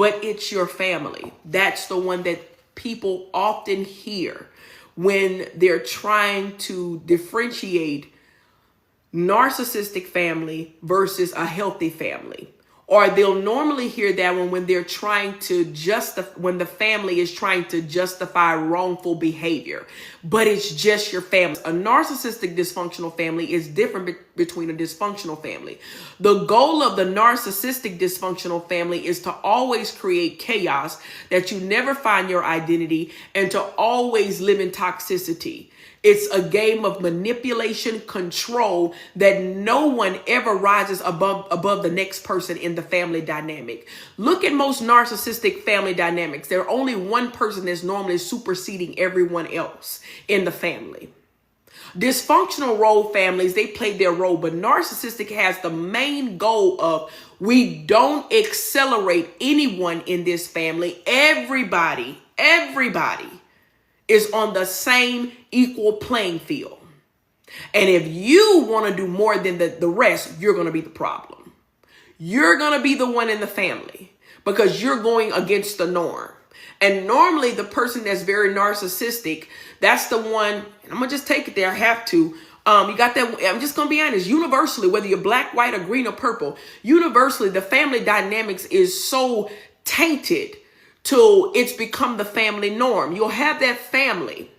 but it's your family. That's the one that people often hear when they're trying to differentiate narcissistic family versus a healthy family. Or they'll normally hear that one when they're trying to when the family is trying to justify wrongful behavior, but it's just your family. A narcissistic dysfunctional family is different between a dysfunctional family. The goal of the narcissistic dysfunctional family is to always create chaos, that you never find your identity, and to always live in toxicity. It's a game of manipulation, control, that no one ever rises above the next person in the family dynamic. Look at most narcissistic family dynamics. There's only one person that's normally superseding everyone else in the family. Dysfunctional role families, they play their role, but narcissistic has the main goal of, we don't accelerate anyone in this family. Everybody is on the same equal playing field. And if you want to do more than the rest, you're going to be the problem. You're going to be the one in the family because you're going against the norm. And normally the person that's very narcissistic, that's the one, and I'm going to just take it there. I have to. You got that. I'm just going to be honest. Universally, whether you're black, white, or green, or purple, universally, the family dynamics is so tainted till it's become the family norm. You'll have that family,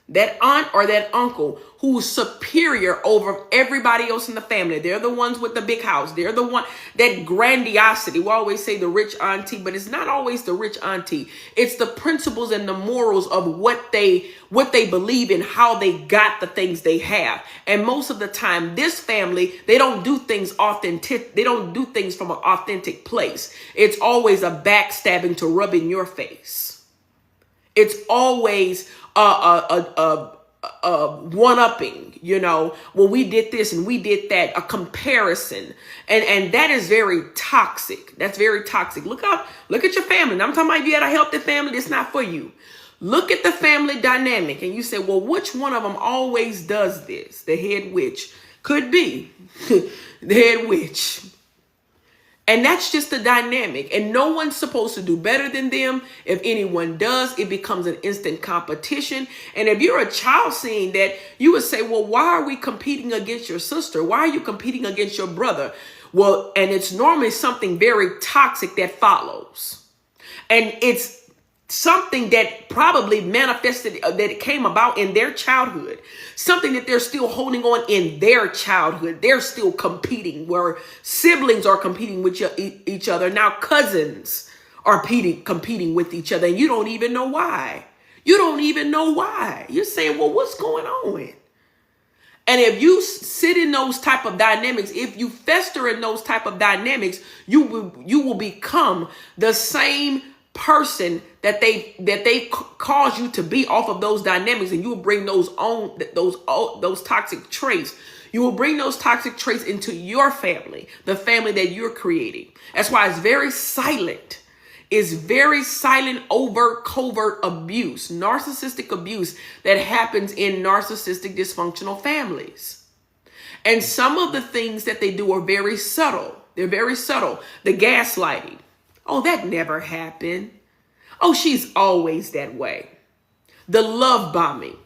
that aunt or that uncle who's superior over everybody else in the family. They're the ones with the big house. They're the one, that grandiosity. We always say the rich auntie, but it's not always the rich auntie. It's the principles and the morals of what they believe in, how they got the things they have. And most of the time, this family, they don't do things authentic. They don't do things from an authentic place. It's always a backstabbing to rub in your face. It's always one-upping, well, we did this and we did that, a comparison. And that is very toxic. That's very toxic. Look at your family. Now, I'm talking about if you had a healthy family, it's not for you. Look at the family dynamic and you say, well, which one of them always does this? The head witch. Could be the head witch. And that's just the dynamic. And no one's supposed to do better than them. If anyone does, it becomes an instant competition. And if you're a child seeing that, you would say, well, why are we competing against your sister? Why are you competing against your brother? Well, and it's normally something very toxic that follows. And it's something that probably manifested, that it came about in their childhood, something that they're still holding on in their childhood. They're still competing, where siblings are competing with each other. Now cousins are competing with each other, and you don't even know why. You don't even know why. You're saying, well, what's going on? And if you sit in those type of dynamics, if you fester in those type of dynamics, you will become the same person that they cause you to be off of those dynamics, and you will bring those toxic traits. You will bring those toxic traits into your family, the family that you're creating. That's why it's very silent. It's very silent, overt, covert abuse, narcissistic abuse that happens in narcissistic dysfunctional families. And some of the things that they do are very subtle. They're very subtle. The gaslighting. Oh, that never happened. Oh, she's always that way. The love bombing.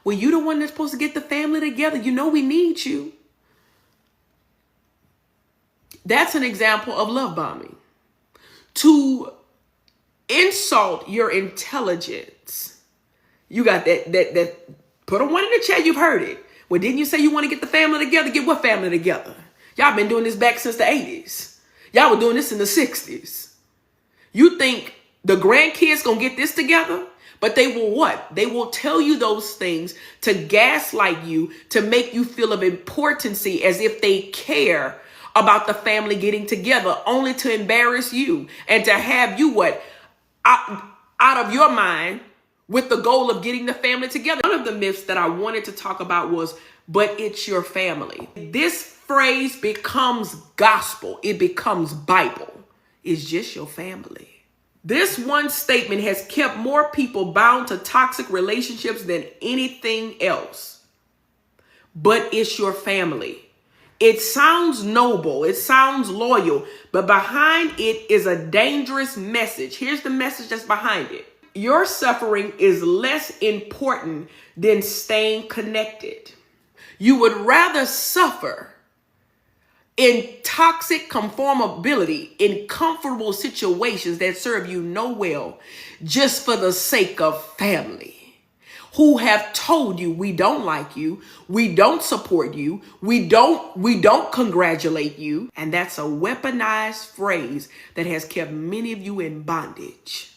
Well, you're the one that's supposed to get the family together. You know we need you. That's an example of love bombing. To insult your intelligence. You got that put a one in the chat. You've heard it. Well, didn't you say you want to get the family together? Get what family together? Y'all been doing this back since the 80s. Y'all were doing this in the 60s. You think the grandkids gonna get this together? But they will what? They will tell you those things to gaslight you, to make you feel of importancy, as if they care about the family getting together, only to embarrass you and to have you what? Out of your mind, with the goal of getting the family together. One of the myths that I wanted to talk about was, but it's your family. This phrase becomes gospel. It becomes Bible. It's just your family. This one statement has kept more people bound to toxic relationships than anything else. But it's your family. It sounds noble, it sounds loyal, but behind it is a dangerous message. Here's the message that's behind it. Your suffering is less important than staying connected. You would rather suffer in toxic conformability, in comfortable situations that serve you no well, just for the sake of family, who have told you we don't like you, we don't support you, we don't congratulate you. And that's a weaponized phrase that has kept many of you in bondage.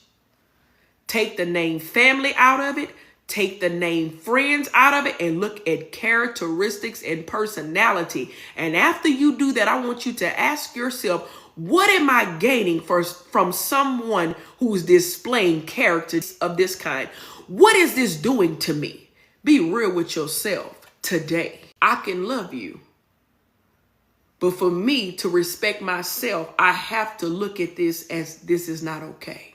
Take the name family out of it, take the name friends out of it, and look at characteristics and personality. And after you do that, I want you to ask yourself, what am I gaining from someone who's displaying characters of this kind? What is this doing to me? Be real with yourself today. I can love you, but for me to respect myself, I have to look at this as this is not okay.